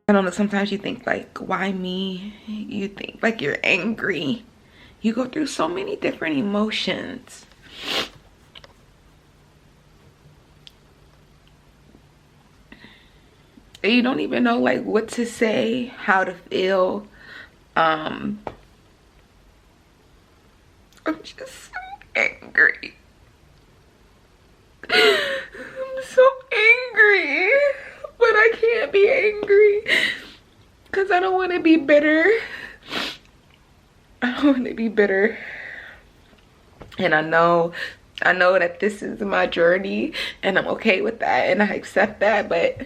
I don't know, sometimes you think like, why me? You think like you're angry. You go through so many different emotions. And you don't even know like what to say, how to feel. I'm just so angry. I'm so angry. But I can't be angry because I don't want to be bitter. I don't want to be bitter. And I know that this is my journey and I'm okay with that and I accept that, but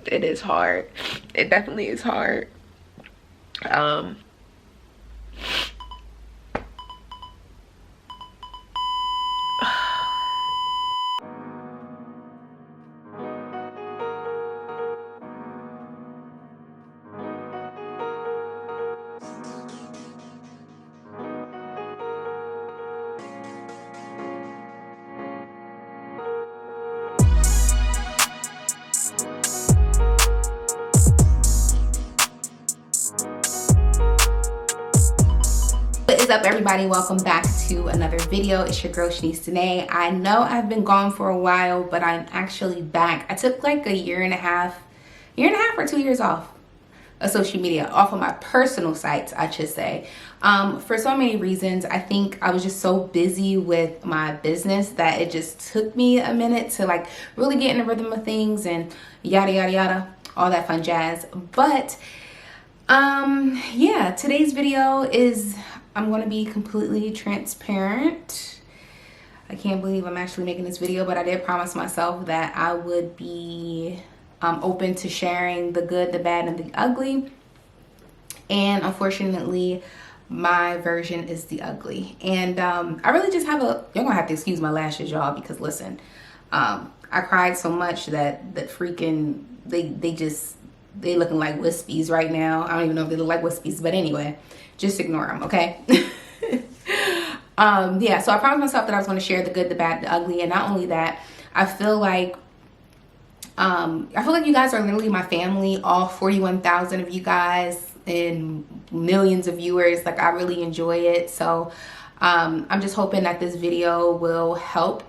it is hard. It definitely is hard. What is up, everybody? Welcome back to another video. It's your girl Shanese Danae. I know I've been gone for a while, but I'm actually back. I took like a year and a half or 2 years off of social media, off of my personal sites, I should say, for so many reasons. I think I was just so busy with my business that it just took me a minute to like really get in the rhythm of things and yada yada yada, all that fun jazz. But yeah, today's video is, I'm going to be completely transparent. I can't believe I'm actually making this video, but I did promise myself that I would be open to sharing the good, the bad, and the ugly. And unfortunately, my version is the ugly. And I really just have you're going to have to excuse my lashes, y'all, because listen, I cried so much that freaking, they looking like wispies right now. I don't even know if they look like wispies, but anyway, just ignore them, okay? Yeah, so I promised myself that I was going to share the good, the bad, the ugly. And not only that, I feel like you guys are literally my family, all 41,000 of you guys and millions of viewers. Like, I really enjoy it. So I'm just hoping that this video will help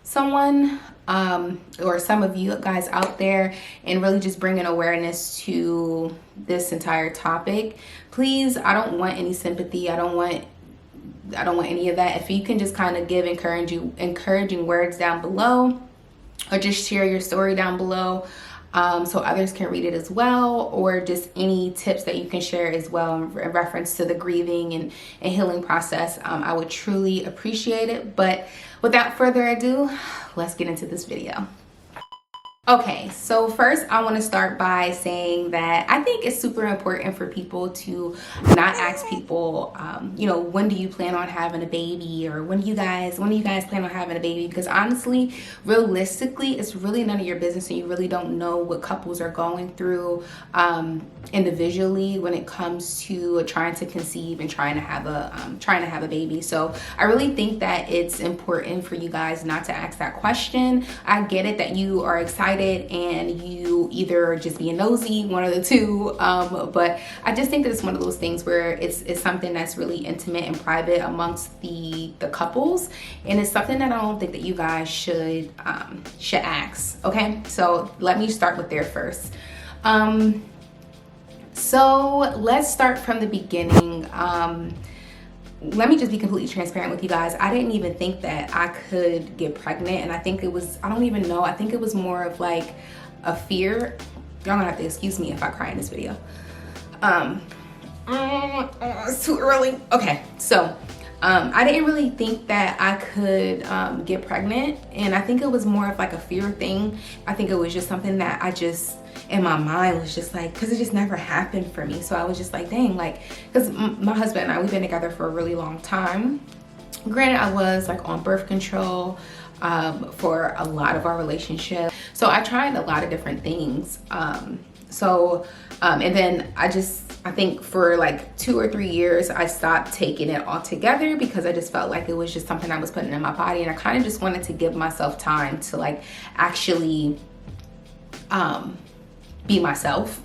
someone or some of you guys out there and really just bring an awareness to this entire topic. Please, I don't want any sympathy. I don't want any of that. If you can just kind of give encouraging words down below, or just share your story down below so others can read it as well, or just any tips that you can share as well in reference to the grieving and healing process, I would truly appreciate it. But without further ado, let's get into this video. Okay, so first I want to start by saying that I think it's super important for people to not ask people, you know, when do you plan on having a baby, or when do you guys plan on having a baby? Because honestly, realistically, it's really none of your business, and you really don't know what couples are going through individually when it comes to trying to conceive and trying to have a baby. So I really think that it's important for you guys not to ask that question. I get it that you are excited and you either just being nosy, one of the two, but I just think that it's one of those things where it's something that's really intimate and private amongst the couples, and it's something that I don't think that you guys should ask. Okay, so let me start with there first. So let's start from the beginning. Let me just be completely transparent with you guys. I didn't even think that I could get pregnant, and I think it was, I don't even know, I think it was more of like a fear. Y'all gonna have to excuse me if I cry in this video. It's too early. Okay, so I didn't really think that I could get pregnant, and I think it was more of like a fear thing. I think it was just something that I just, in my mind, was just like, because it just never happened for me. So I was just like, dang, like, because my husband and I, we've been together for a really long time. Granted, I was like on birth control for a lot of our relationship. So I tried a lot of different things. And then I think for like 2 or 3 years, I stopped taking it all together because I just felt like it was just something I was putting in my body. And I kind of just wanted to give myself time to like actually, be myself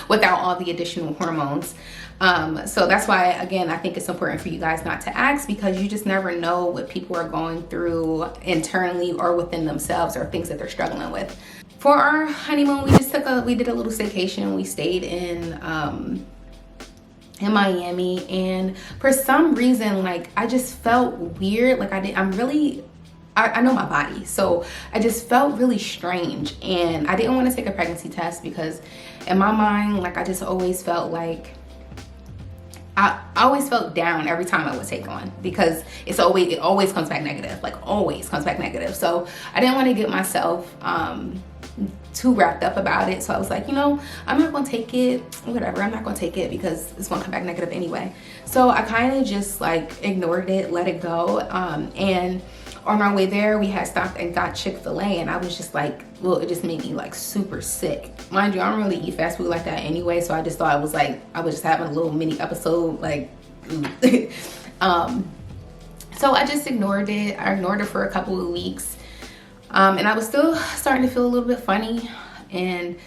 without all the additional hormones. So that's why, again, I think it's important for you guys not to ask, because you just never know what people are going through internally or within themselves, or things that they're struggling with. For our honeymoon, we did a little staycation. We stayed in Miami, and for some reason, like, I just felt weird. Like, I know my body, so I just felt really strange, and I didn't want to take a pregnancy test because in my mind, like, I just always felt like I always felt down every time I would take one, because it always comes back negative, like always comes back negative. So I didn't want to get myself too wrapped up about it. So I was like, you know, I'm not gonna take it, whatever, I'm not gonna take it because it's gonna come back negative anyway. So I kind of just like ignored it, let it go. And on our way there, we had stopped and got Chick-fil-A, and I was just like, well, it just made me like super sick. Mind you, I don't really eat fast food like that anyway, so I just thought I was just having a little mini episode, like, so I just ignored it. I ignored it for a couple of weeks, and I was still starting to feel a little bit funny. And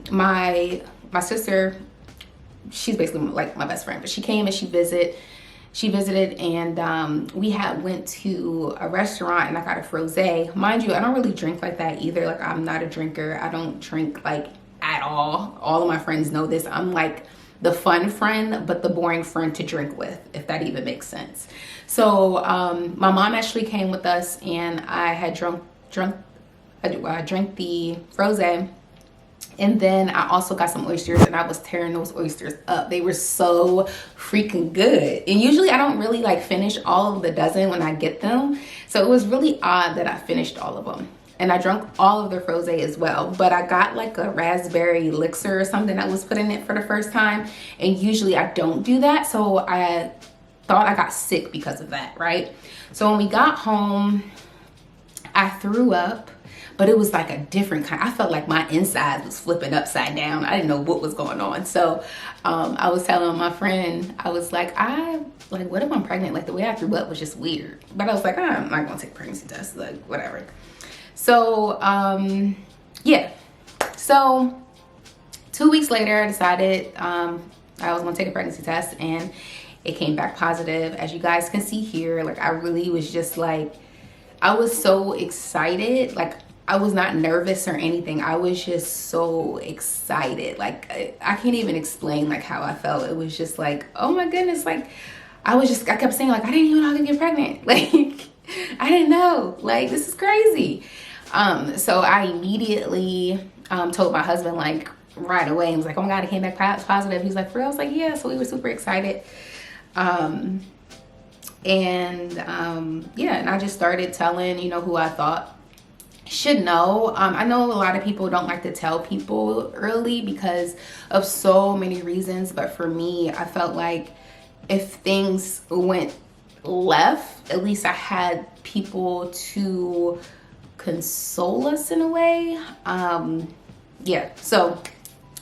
my sister, she's basically like my best friend, but she came and she visited, and we went to a restaurant, and I got a frosé. Mind you, I don't really drink like that either. Like, I'm not a drinker. I don't drink like at all. All of my friends know this. I'm like the fun friend, but the boring friend to drink with, if that even makes sense. So my mom actually came with us, and I had drank the frosé. And then I also got some oysters, and I was tearing those oysters up. They were so freaking good. And usually I don't really like finish all of the dozen when I get them. So it was really odd that I finished all of them. And I drank all of their frosé as well. But I got like a raspberry elixir or something that was put in it for the first time. And usually I don't do that. So I thought I got sick because of that, right? So when we got home, I threw up. But it was like a different kind. I felt like my insides was flipping upside down. I didn't know what was going on. So I was telling my friend, I was like, what if I'm pregnant? Like, the way I threw up was just weird. But I was like, I'm not gonna take a pregnancy test, like, whatever. So yeah. So 2 weeks later, I decided I was gonna take a pregnancy test, and it came back positive. As you guys can see here, like, I really was just like, I was so excited. Like, I was not nervous or anything. I was just so excited. Like, I can't even explain like how I felt. It was just like, oh my goodness. Like, I kept saying like, I didn't even know I could get pregnant. Like, I didn't know. Like, this is crazy. So I immediately told my husband like right away. He was like, oh my God, it came back positive. He was like, for real? I was like, yeah. So we were super excited. Yeah, and I just started telling, you know, who I thought should know. I know a lot of people don't like to tell people early because of so many reasons, but for me, I felt like if things went left, at least I had people to console us in a way. Yeah, so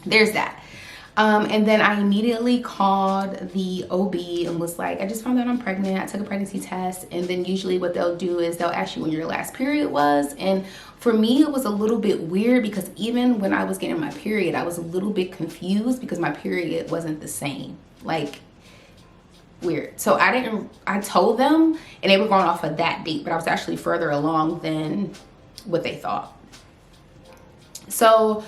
there's that. And then I immediately called the OB and was like, I just found out I'm pregnant. I took a pregnancy test. And then usually what they'll do is they'll ask you when your last period was. And for me, it was a little bit weird because even when I was getting my period, I was a little bit confused because my period wasn't the same. Like, weird. So I told them, and they were going off of that date, but I was actually further along than what they thought. So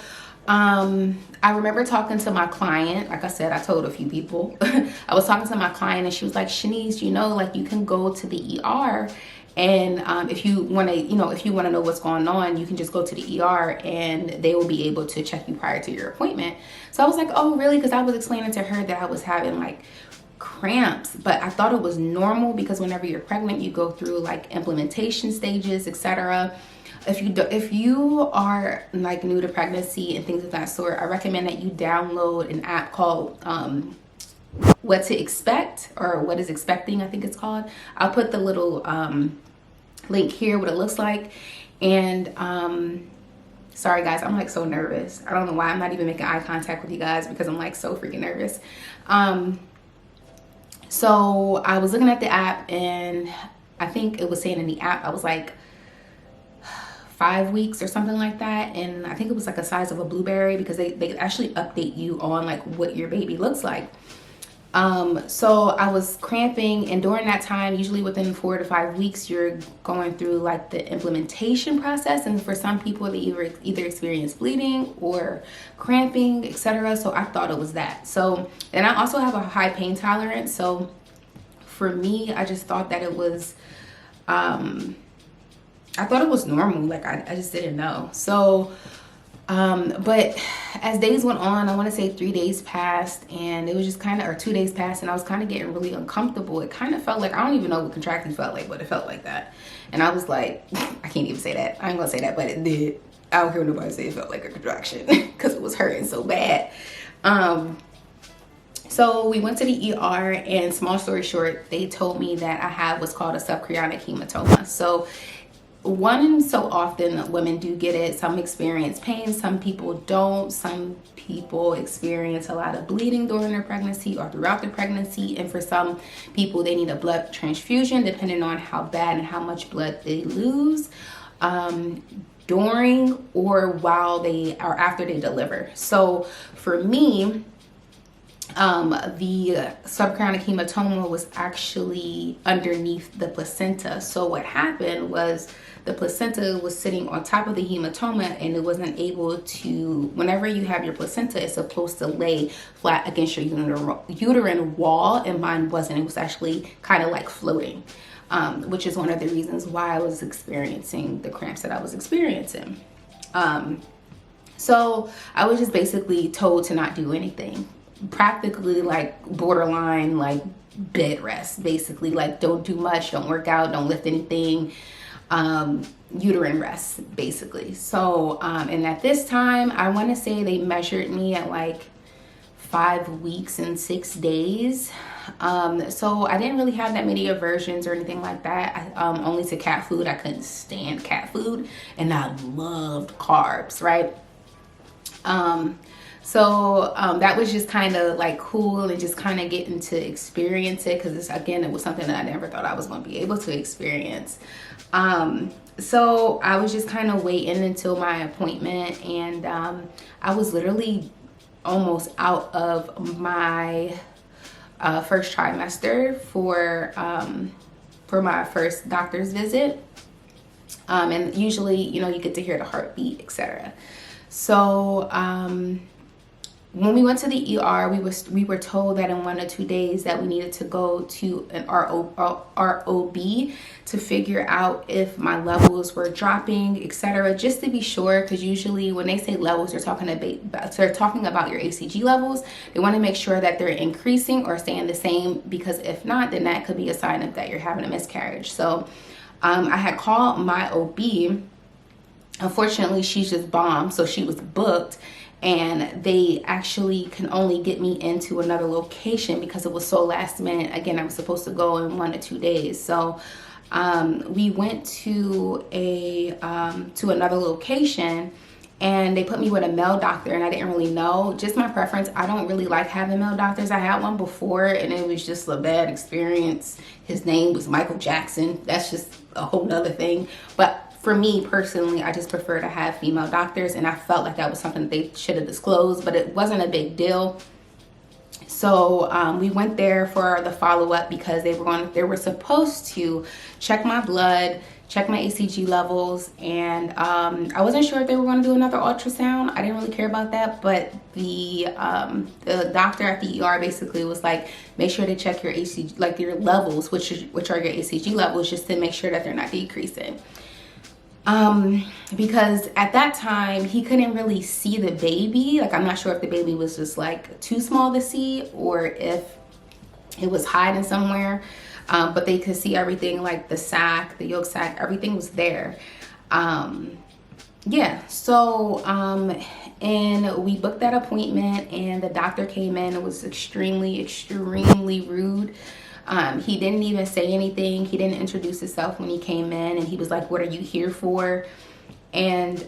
I remember talking to my client. Like I said, I told a few people. I was talking to my client, and she was like, Shanese, you know, like, you can go to the ER, and if you want to, you know, if you want to know what's going on, you can just go to the ER and they will be able to check you prior to your appointment. So I was like, oh, really? Because I was explaining to her that I was having like cramps, but I thought it was normal because whenever you're pregnant, you go through like implementation stages, etc. If you are like new to pregnancy and things of that sort, I recommend that you download an app called What to Expect, or What is Expecting, I think it's called. I'll put the little link here, what it looks like. And sorry guys, I'm like so nervous. I don't know why I'm not even making eye contact with you guys because I'm like so freaking nervous. So I was looking at the app, and I think it was saying in the app, I was like 5 weeks or something like that, and I think it was like a size of a blueberry, because they actually update you on like what your baby looks like. So I was cramping, and during that time, usually within 4 to 5 weeks, you're going through like the implementation process, and for some people they either experience bleeding or cramping, etc. So I thought it was that. So, and I also have a high pain tolerance, so for me, I just thought that it was I thought it was normal. Like I just didn't know. So but as days went on, I want to say 3 days passed, and it was just kind of, or 2 days passed, and I was kind of getting really uncomfortable. It kind of felt like, I don't even know what contracting felt like, but it felt like that. And I was like, I can't even say that. I ain't gonna say that, but it did. I don't care what nobody say it felt like a contraction, because it was hurting so bad. So we went to the ER, and small story short, they told me that I have what's called a subchorionic hematoma. So so often women do get it. Some experience pain, some people don't. Some people experience a lot of bleeding during their pregnancy or throughout their pregnancy, and for some people they need a blood transfusion depending on how bad and how much blood they lose during or while they or after they deliver. So for me, the subchorionic hematoma was actually underneath the placenta. So what happened was the placenta was sitting on top of the hematoma, and it wasn't able to, whenever you have your placenta, it's supposed to lay flat against your uterine wall, and mine wasn't. It was actually kind of like floating, which is one of the reasons why I was experiencing the cramps that I was experiencing. So I was just basically told to not do anything. Practically like borderline like bed rest, basically, like don't do much, don't work out, don't lift anything, uterine rest basically. So and at this time, I want to say they measured me at like 5 weeks and 6 days. So I didn't really have that many aversions or anything like that. Only to cat food. I couldn't stand cat food, and I loved carbs, right? So that was just kind of like cool, and just kind of getting to experience it, because again, it was something that I never thought I was going to be able to experience. So I was just kind of waiting until my appointment, and I was literally almost out of my first trimester for my first doctor's visit. And usually, you know, you get to hear the heartbeat, etc. So when we went to the ER, we were told that in 1 or 2 days that we needed to go to an ROB to figure out if my levels were dropping, etc., just to be sure, because usually when they say levels, they're talking about your ACG levels. They want to make sure that they're increasing or staying the same, because if not, then that could be a sign of that you're having a miscarriage. So I had called my OB. Unfortunately, she's just bombed, so she was booked, and they actually can only get me into another location because it was so last minute. Again, I was supposed to go in 1 or 2 days. So we went to another location, and they put me with a male doctor, and I didn't really know. Just my preference. I don't really like having male doctors. I had one before, and it was just a bad experience. His name was Michael Jackson. That's just a whole nother thing. But for me personally, I just prefer to have female doctors, and I felt like that was something that they should have disclosed, but it wasn't a big deal. So we went there for the follow-up, because they were supposed to check my blood, check my ACG levels, and I wasn't sure if they were going to do another ultrasound. I didn't really care about that, but the doctor at the ER basically was like, make sure to check your ACG, like your levels, which are your ACG levels, just to make sure that they're not decreasing. Because at that time he couldn't really see the baby. Like, I'm not sure if the baby was just like too small to see, or if it was hiding somewhere. But they could see everything, like the sac, the yolk sac, everything was there. Yeah, so and we booked that appointment, and the doctor came in. It was extremely rude. He didn't even say anything. He didn't introduce himself when he came in, and he was like, what are you here for? And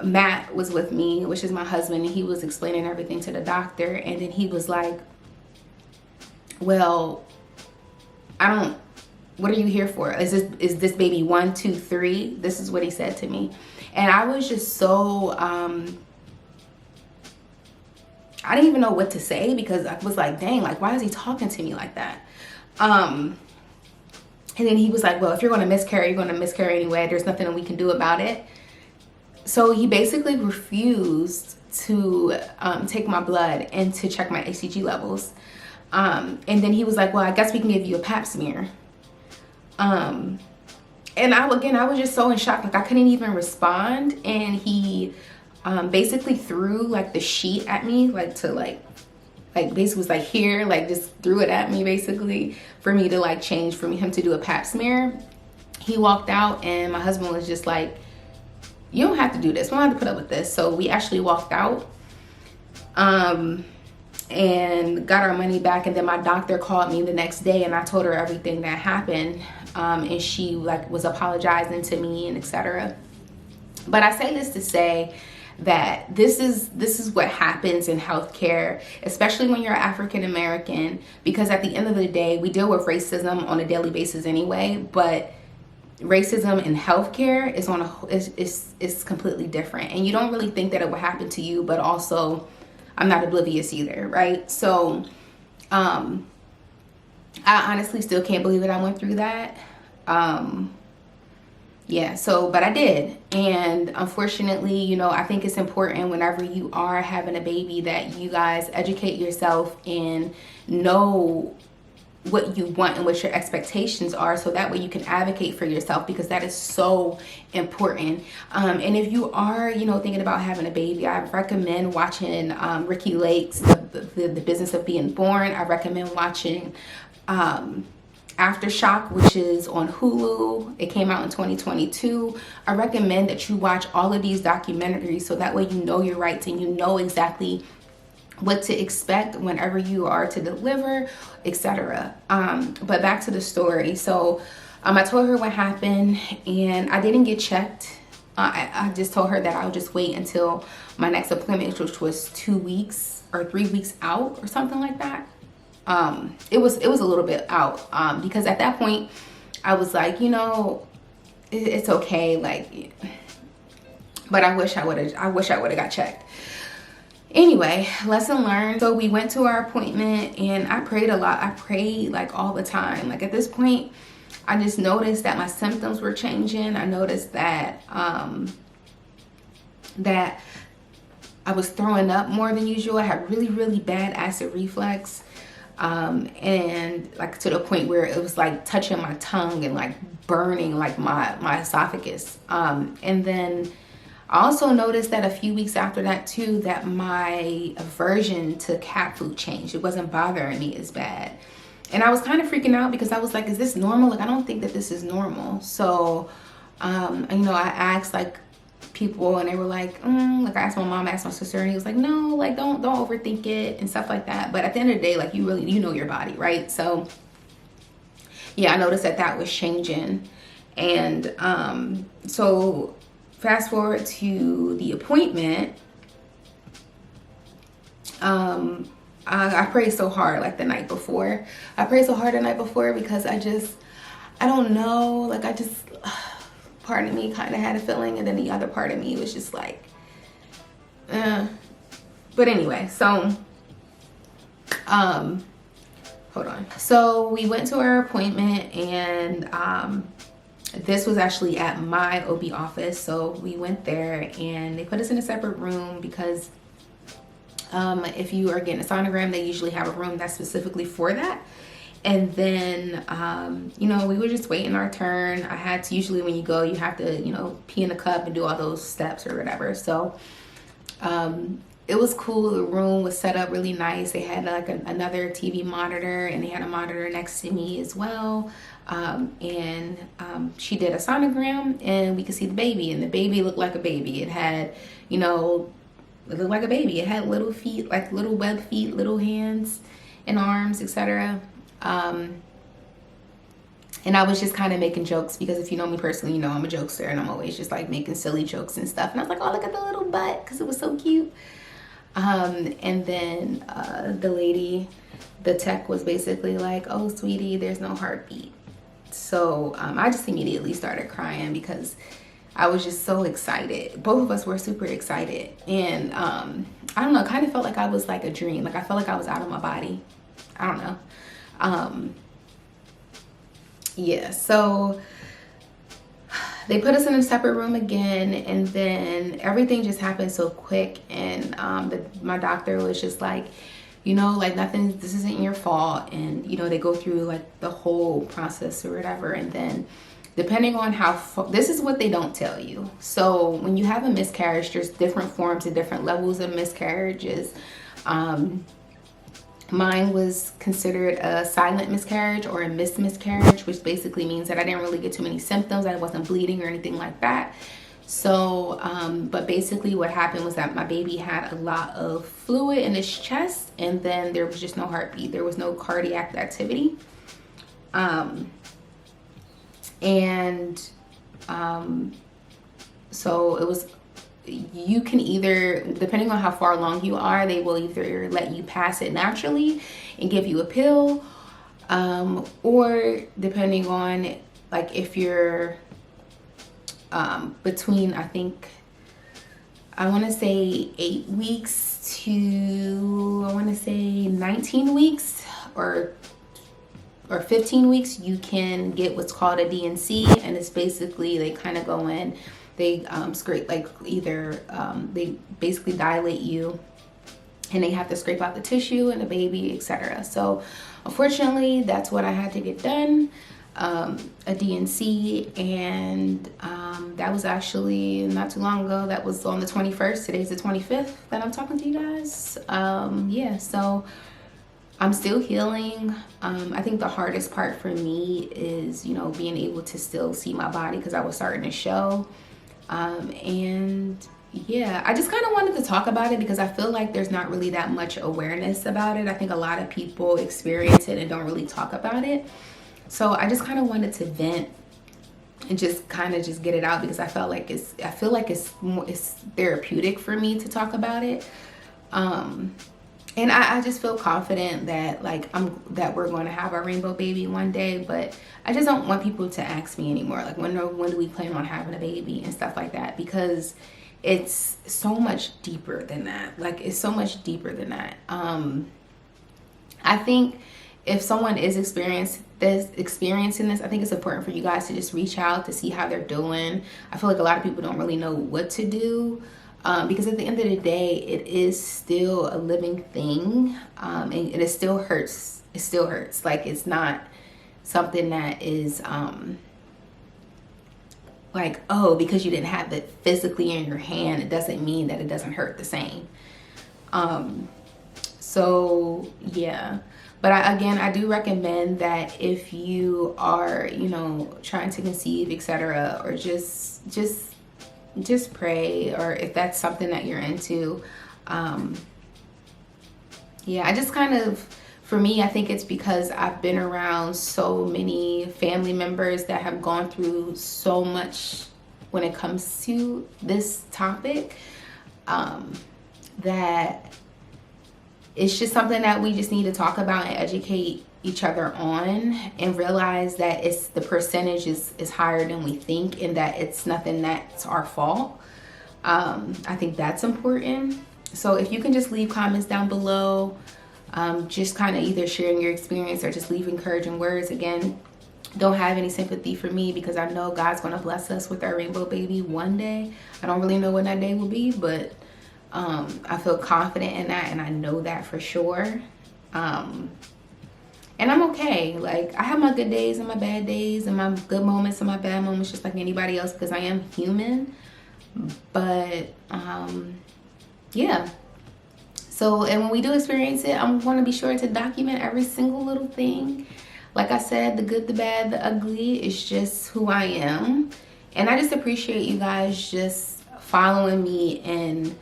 Matt was with me, which is my husband, and he was explaining everything to the doctor. And then he was like, well, I what are you here for? Is this baby 1, 2, 3? This is what he said to me. And I was just so, I didn't even know what to say, because I was like, dang, like, why is he talking to me like that? And then he was like, well, if you're going to miscarry, you're going to miscarry anyway. There's nothing that we can do about it. So he basically refused to take my blood and to check my HCG levels. And then he was like, well, I guess we can give you a pap smear. And I was just so in shock. Like, I couldn't even respond. And he basically threw like the sheet at me, like to like basically was like, here, like just threw it at me basically for me to like change, for him to do a pap smear. He walked out and my husband was just like, you don't have to do this. We don't have to put up with this. So we actually walked out and got our money back. And then my doctor called me the next day and I told her everything that happened. And she like was apologizing to me and etc. But I say this to say that this is what happens in healthcare, especially when you're African American, because at the end of the day, we deal with racism on a daily basis anyway, but racism in healthcare is completely different. And you don't really think that it would happen to you, but also I'm not oblivious either, right? So I honestly still can't believe that I went through that. Yeah, so, but I did. And unfortunately, you know, I think it's important whenever you are having a baby that you guys educate yourself and know what you want and what your expectations are, so that way you can advocate for yourself, because that is so important. And if you are, you know, thinking about having a baby, I recommend watching Ricky Lake's the Business of Being Born. I recommend watching Aftershock, which is on Hulu. It came out in 2022. I recommend that you watch all of these documentaries, so that way you know your rights and you know exactly what to expect whenever you are to deliver, etc. But back to the story. So I told her what happened and I didn't get checked. I just told her that I'll just wait until my next appointment, which was 2 weeks or 3 weeks out or something like that. It was a little bit out, because at that point I was like, you know, it's okay, like, but I wish I would have got checked. Anyway, lesson learned. So we went to our appointment and I prayed a lot. I prayed like all the time. Like at this point, I just noticed that my symptoms were changing. I noticed that that I was throwing up more than usual. I had really, really bad acid reflux. And like to the point where it was like touching my tongue and like burning like my esophagus. And then I also noticed that a few weeks after that too, that my aversion to cat food changed. It wasn't bothering me as bad. And I was kind of freaking out because I was like, is this normal? Like, I don't think that this is normal. So, you know, I asked like people and they were like I asked my mom, I asked my sister, and he was like, no, like don't overthink it and stuff like that. But at the end of the day, like you know your body, right? So yeah, I noticed that was changing. And so fast forward to the appointment, I prayed so hard like the night before. I prayed so hard the night before because I don't know, like part of me kind of had a feeling, and then the other part of me was just like, But anyway, so, hold on. So we went to our appointment, and this was actually at my OB office. So we went there and they put us in a separate room because if you are getting a sonogram, they usually have a room that's specifically for that. And then, you know, we were just waiting our turn. I had to, usually when you go, you have to, you know, pee in a cup and do all those steps or whatever. So it was cool. The room was set up really nice. They had like another TV monitor, and they had a monitor next to me as well. She did a sonogram, and we could see the baby, and the baby looked like a baby. It had, you know, it looked like a baby. It had little feet, like little web feet, little hands and arms, etc. And I was just kind of making jokes because if you know me personally, you know I'm a jokester, and I'm always just like making silly jokes and stuff. And I was like, oh, look at the little butt, because it was so cute. And then the lady, the tech, was basically like, oh, sweetie, there's no heartbeat. So I just immediately started crying because I was just so excited. Both of us were super excited. And I don't know, kind of felt like I was like a dream. Like I felt like I was out of my body. I don't know. Yeah, so they put us in a separate room again, and then everything just happened so quick. And my doctor was just like, you know, like nothing, this isn't your fault. And, you know, they go through like the whole process or whatever. And then depending on this is what they don't tell you. So when you have a miscarriage, there's different forms and different levels of miscarriages. Mine was considered a silent miscarriage or a missed miscarriage, which basically means that I didn't really get too many symptoms. I wasn't bleeding or anything like that. So, but basically what happened was that my baby had a lot of fluid in his chest, and then there was just no heartbeat. There was no cardiac activity. So it was, you can either, depending on how far along you are, they will either let you pass it naturally and give you a pill, or depending on like if you're between, I think, I want to say 8 weeks to, I want to say 19 weeks or 15 weeks, you can get what's called a D&C, and it's basically they kind of go in, they scrape, like either they basically dilate you and they have to scrape out the tissue and the baby, etc. So unfortunately that's what I had to get done, a D&C, and that was actually not too long ago. That was on the 21st. Today's the 25th that I'm talking to you guys. Yeah, so I'm still healing. I think the hardest part for me is, you know, being able to still see my body because I was starting to show. And yeah, I just kind of wanted to talk about it because I feel like there's not really that much awareness about it. I think a lot of people experience it and don't really talk about it. So I just kind of wanted to vent and just kind of just get it out because I feel like it's therapeutic for me to talk about it. And I just feel confident that that we're going to have our rainbow baby one day, but I just don't want people to ask me anymore, like when do we plan on having a baby and stuff like that, because it's so much deeper than that. Like it's so much deeper than that. I think if someone is experiencing this, I think it's important for you guys to just reach out to see how they're doing. I feel like a lot of people don't really know what to do. Because at the end of the day, it is still a living thing, and it still hurts. It still hurts. Like it's not something that is like, oh, because you didn't have it physically in your hand, it doesn't mean that it doesn't hurt the same. So yeah, but I do recommend that if you are, you know, trying to conceive, etc., or just pray, or if that's something that you're into. Yeah, I just kind of, for me, I think it's because I've been around so many family members that have gone through so much when it comes to this topic, that it's just something that we just need to talk about and educate each other on, and realize that the percentage is higher than we think, and that it's nothing that's our fault. I think that's important. So if you can just leave comments down below, just kind of either sharing your experience or just leave encouraging words. Again, don't have any sympathy for me because I know God's going to bless us with our rainbow baby one day. I don't really know when that day will be, but I feel confident in that, and I know that for sure. And I'm okay. Like I have my good days and my bad days, and my good moments and my bad moments, just like anybody else, because I am human. But yeah. So, and when we do experience it, I'm going to be sure to document every single little thing. Like I said, the good, the bad, the ugly is just who I am. And I just appreciate you guys just following me and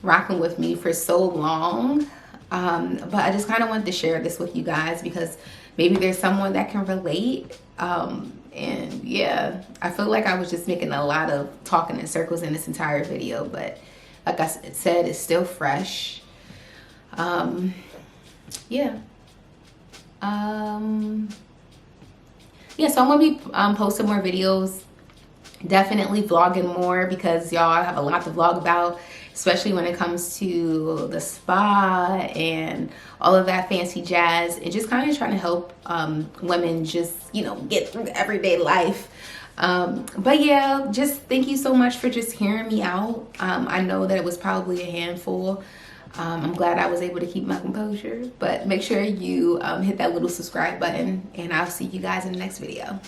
rocking with me for so long. But I just kind of wanted to share this with you guys because maybe there's someone that can relate. And yeah, I feel like I was just making a lot of talking in circles in this entire video, but like I said, it's still fresh. Yeah. yeah, so I'm gonna be posting more videos, definitely vlogging more, because y'all, I have a lot to vlog about, especially when it comes to the spa and all of that fancy jazz, and just kind of trying to help women just, you know, get through everyday life. But yeah, just thank you so much for just hearing me out. I know that it was probably a handful. I'm glad I was able to keep my composure, but make sure you hit that little subscribe button, and I'll see you guys in the next video.